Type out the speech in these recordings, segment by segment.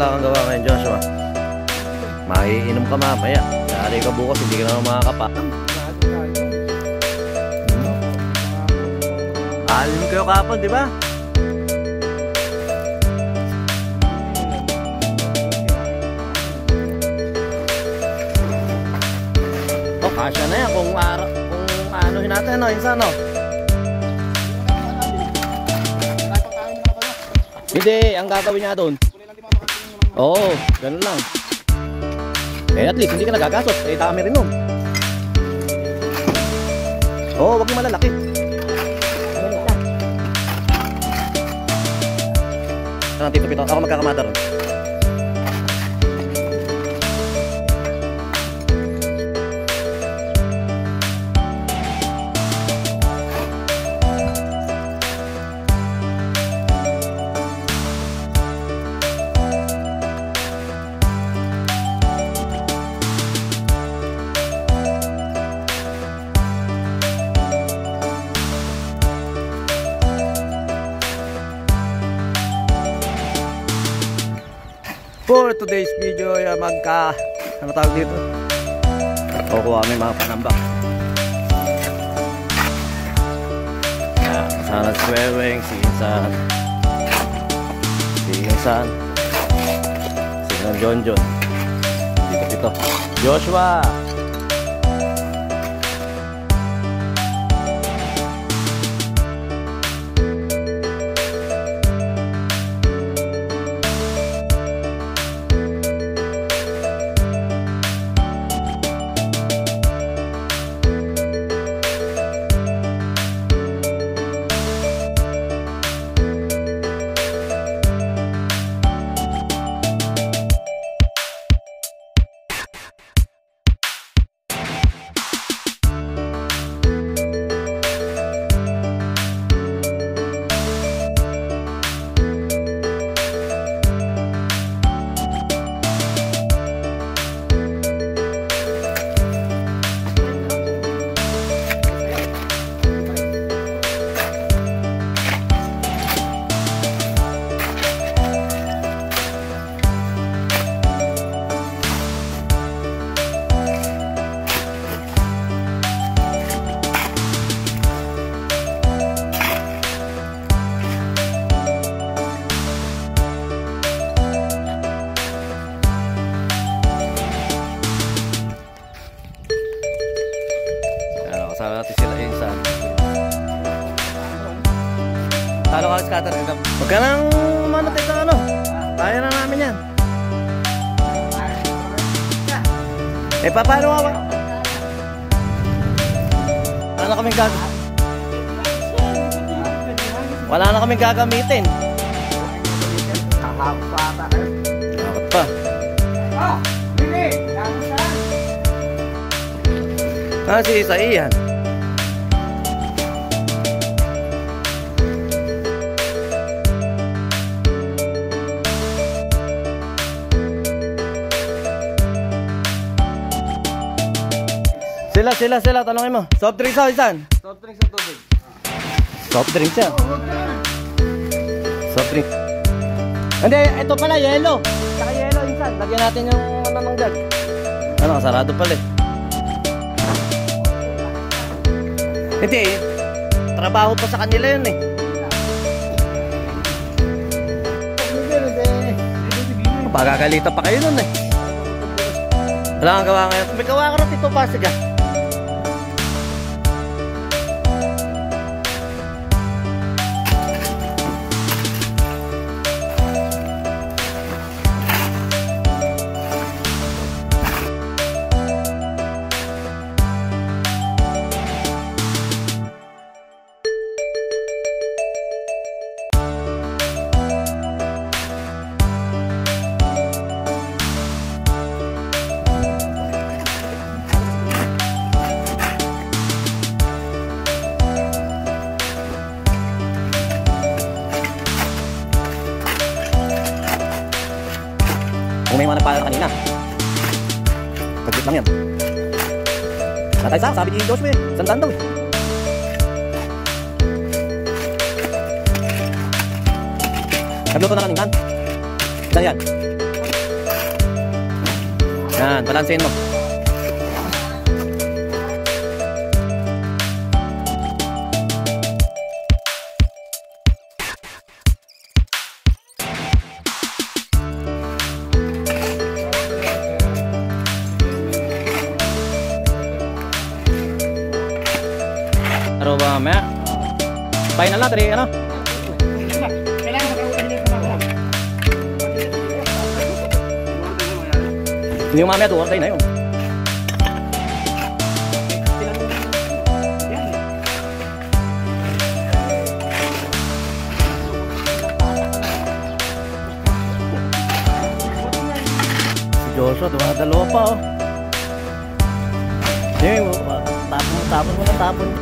wala kang gawa ngayon, Joshua. Maiinom ka mamaya. Dali ka bukas, hindi ka naman makakapa. Alim kayo kapon, di ba? Oh, kasya na yan kung anuhin natin, no? Insan, no? Hindi, ang gagawin niya doon. Oo, ganun lang. Eh, at least, hindi ka nagagasot. Eh, dami rin nun. Oo, wag mo malalaki. Tito Pito, ako magkakamata ron. For today's video, ano tawag dito? Kukuha kami mga panambak. Sana Sweweng, si Insan, si John, dito, Joshua. Kasama natin sila Insan. Talo ka scatter. Huwag ka nang manatay ng ano. Kaya na namin yan. Eh paano ka ba? Wala na kaming gagamitin. Nakakot pa. Si Isa Iyan. Sila, tanongin mo. Soft drinks ako, Isan? Soft drinks sa tubig. Soft drinks yan. Soft drink. Hindi, ito pala, yellow. Saka yellow, Isan. Lagyan natin yung ng jug. Ano, sarado pala eh. Hindi, trabaho pa sa kanila yun eh. Pagkakalita pa kayo nun eh. Wala kang gawa ngayon. May gawa ka rin ito, Pasig ah. Kung may mga nagpala kanina, pagkit lang yan. Natay sa, sabi ni Joshua eh, sandaan daw eh. Nagluto na kanina. Saan yan? Yan, balansin mo. Pero ba, maya? Final na, tari, ano? Hindi yung mamaya, 2 tayo na yun. Si Joshua, dumadalawa pa, oh. Hindi, tapon mo na tapon.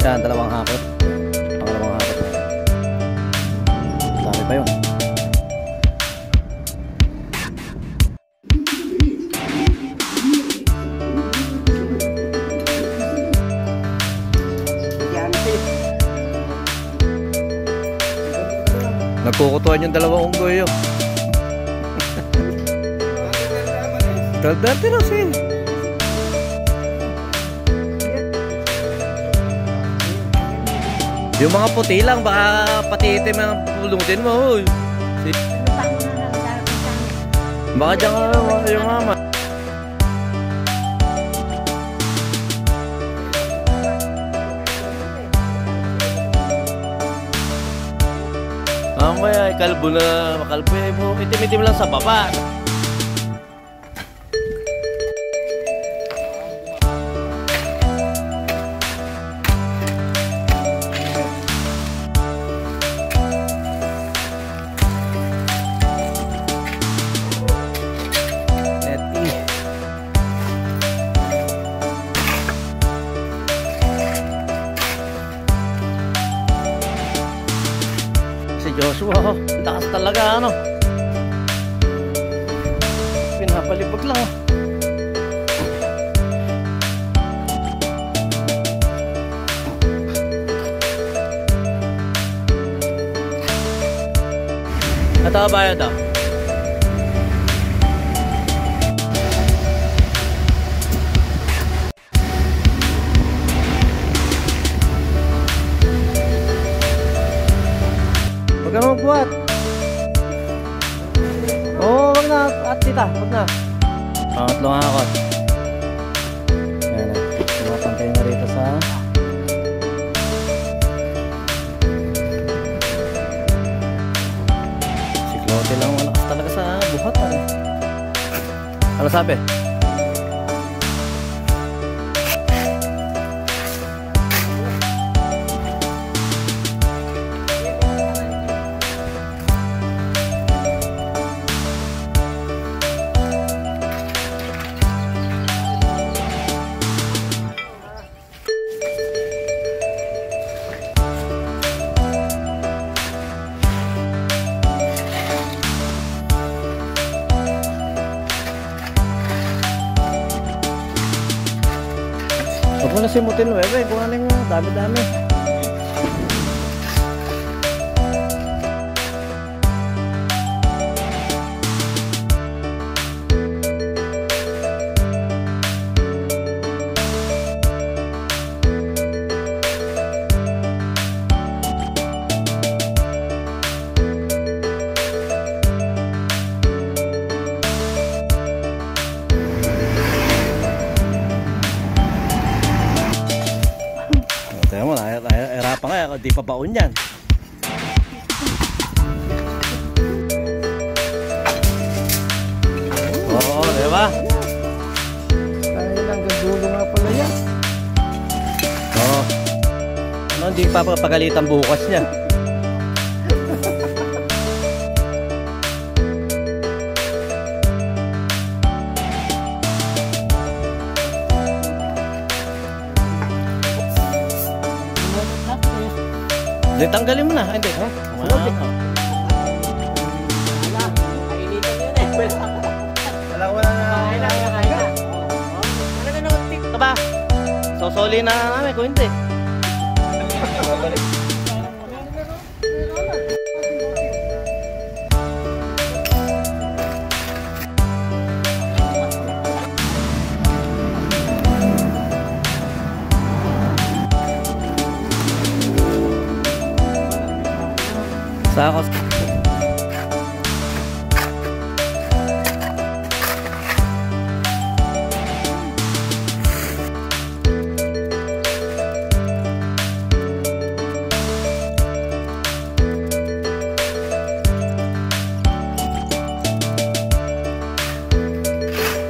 Yan, dalawang hakot. Pangalawang hakot. Dami pa yun. Nagkukutuan yung dalawang unggoy yun. Dati na siya. Yung mga puti lang, baka pati itim ang pulutin mo. Baka dyan ka yung mama. Mamaya, kalbo na, makalbo mo. Itim-itim lang sa baba. Joshua, taas talaga ano. Pinapalibag lang. Ito ba ito? Huwag ka magbuhat. Oo, wag na. At tita, wag na. Pangatlong hakot. Ayan, tumapantay na rito sa siklote lang. Malakas talaga sa buhatan. Ano sabi? Huwag mo na simutin, webe. Kung ano yung dami-dami. Tingnan mo, nahirapan nga, di pa baon yan. Oo, di ba? pagpapagalitan bukas niya. Hindi, tanggalin mo na. Hindi, ha? Taba, sosoli na namin kung hindi. Sakos.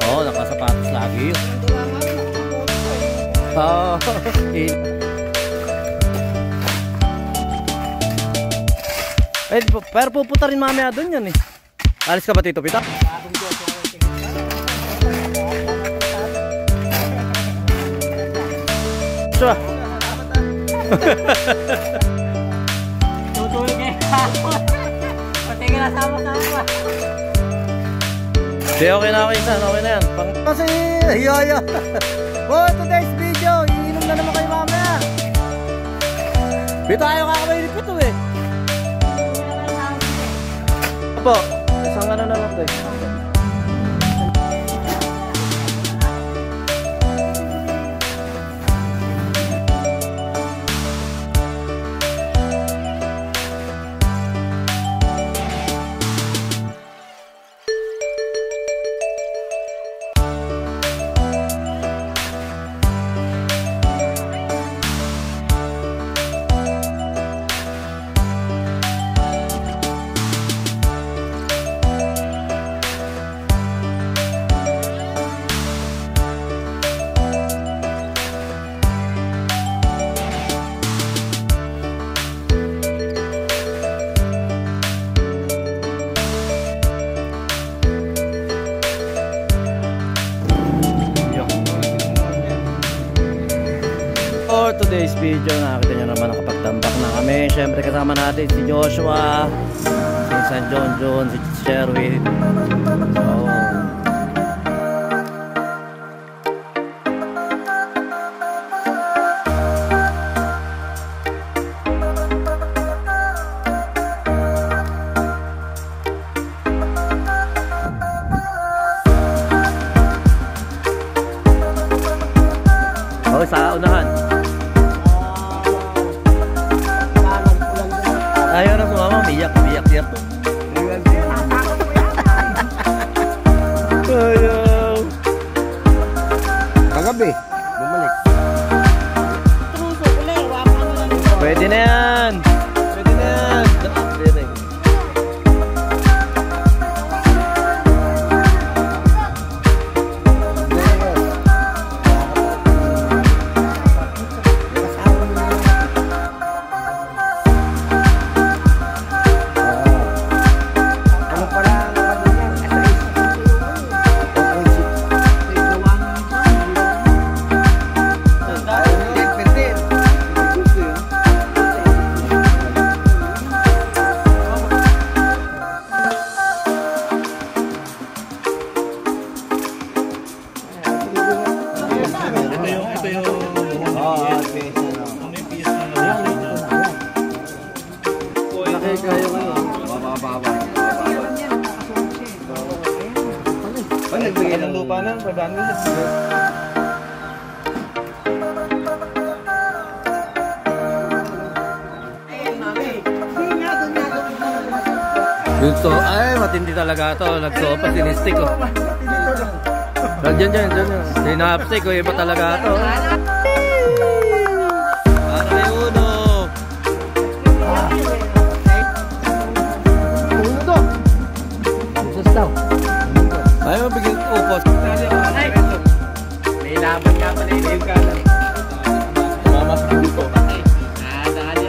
Oh, nakasapatos lagi yun. Oh, pero pupunta rin mamaya doon yan eh. Alis ka ba, Tito Pita? Sure. Tutulog eh. Pati ka nasama-sama. Di, okay na okay yan. Okay na yan. Kasi, yo. For today's video, iinom na naman kayo mamaya. Pito, ayaw kakabayin Pito eh. Po, isang ano na lang tayo. For today's video, nakakita nyo naman nakapagtambak na kami. Siyempre kasama natin si Joshua, si San John, si Sherwin. So, sa unahan. Ayaw na sumama, miyak siya. Ayaw. Kagabi, bumalik. Pwede na yan. Nagbigay ng lupa na, padami na. Yun so, ay matindi talaga to. Nagsopa, sinistik ko. Diyan. Sinapstik ko, iba talaga to. Aray uno. Ayaw bigyan upos. May laban nga pala yung kalan. Mamas dito. Daan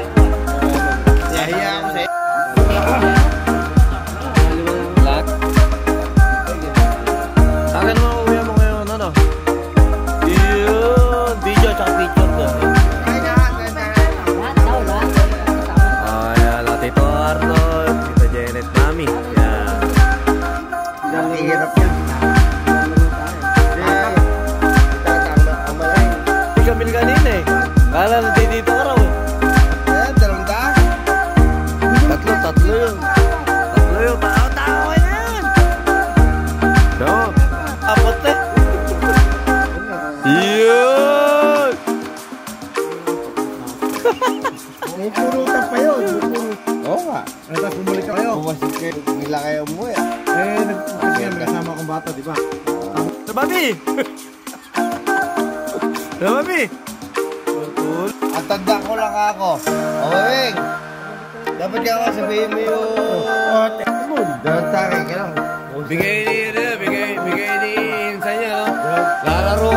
kayo umuwi. Nagpapasya yan, kasama akong bata, di ba? Mami! Mami! Ang tanda ko lang ako. O, Weng! Dapat ka ako sabihin mo yung... Dapat tayo ka lang. Bigay ni Insan niya, no? Lalaro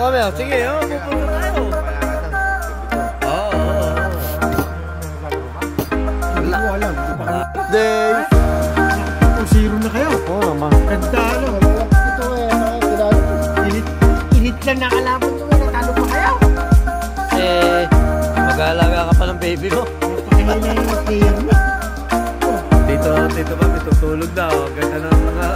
kami. Sige, pupunta tayo. Alam. Day! Kung zero na kayo. Oo naman. Ganda, ano? Ito Init lang nakalaban ko, natalo pa kayo. Mag-aalaga ka pa ng baby mo. Napakain na yung player mo. Tito ba, may tutulog na. Ganda na mga...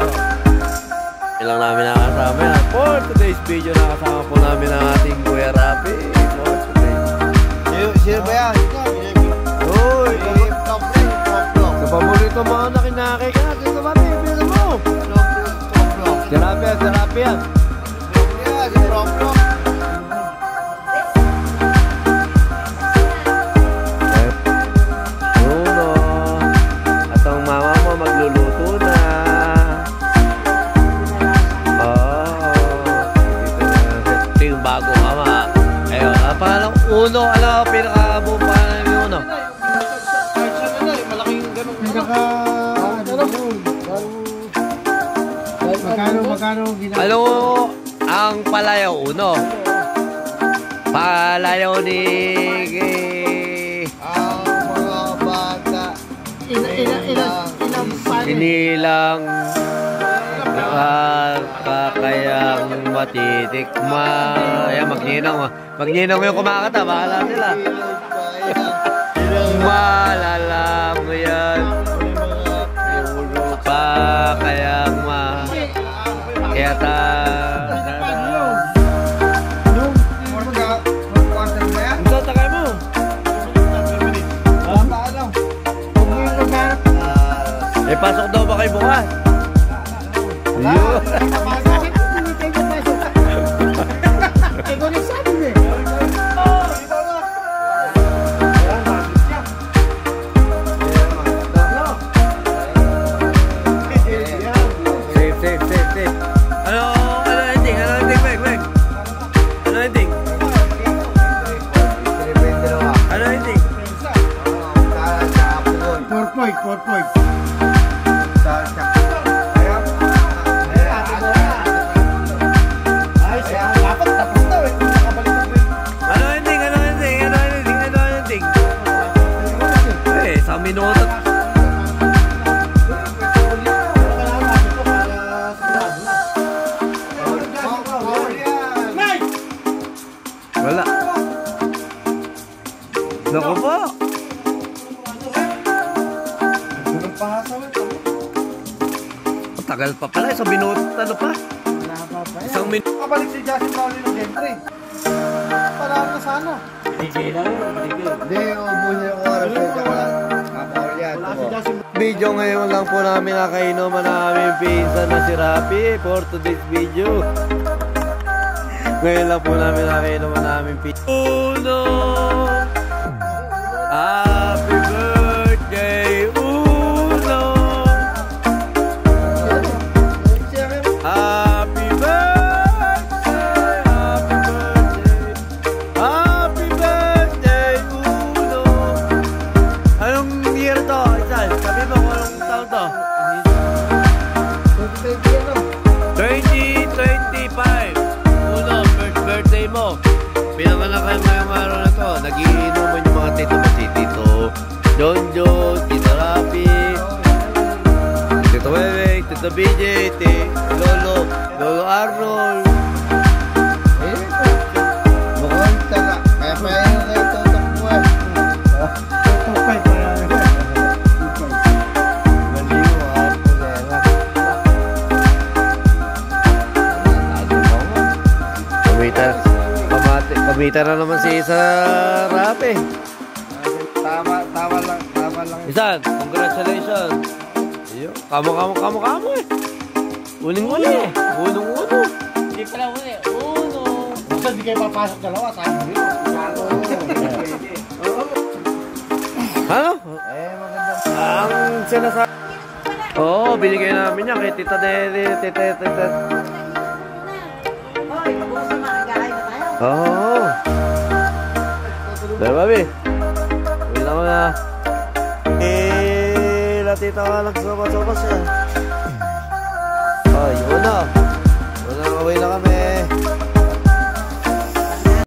Ilang namin nakasama yan. For today's video, nakasama po namin ang ating Kuya Rapi. For today. Sino ba yan? Uy! Top Sa paborito mo na kinakay ka. Dito ba, baby mo? Sarap yan. Bruno. At ang mama mo magluluto na. Ito yung bago mama. Ayun, ang pangalang Uno. Ano ang pinakabuong pangalan ng Uno? Magkano ginagawa? Ano ang palayaw Uno? Palayaw ni... Ang mga bata. Ilang pan? Inilang nakakayang matitikma. Ayan, magninong yung kumakata. Bahala sila. Malala mo yan. Pa kayang kaya Ito, takay mo. Pasok daw ba kayo bukas? Safe. Ano ending, Meg? Ano ending? Ano ending? 4 point. Sa minuto. Wala. Naku po. Tagal pa pala. Isang minuto. Ano pa? Isang minuto. Kabalik si Justin Pauli ng Gentry. Parang na sana. Hindi, ubuhin yung oras ko. Video ngayon lang po namin nakainuman namin pinsan na si Rapi for today's video. Ngayon lang po namin nakainuman namin pinsan. Uno! Happy birthday, Uno! Happy birthday! Happy birthday, Uno! Anong year to? Sabi mo kung anong taon to? 2025. Uno, first birthday mo. Pinanganak ka ngayong araw na to. Nagiinuman yung mga tito mo. Si Tito John, Tito Rapi, Tito Wewek, Tito BJ, Lolo Arnold. Mukhang tala. Kaya pa yun kayo tutok Kumita na naman si Isa Rapi. Tama lang. Isan, congratulations. Ayun, kamo eh. Uling-uli eh. Unong-uno. Hindi pala uli. Uno. Basta di kayo papasok dalawa, tayo rin. Ano? Maganda. Ang sinasabi. Oo, binigay namin yan kay Tita Dede, Tita. Hoy, bukas na makagahay na tayo. Oo. Dahil babi. Uwi na ko na. Latita ka nagsopas-sopas siya. Ay, yun na. Uwi na kami.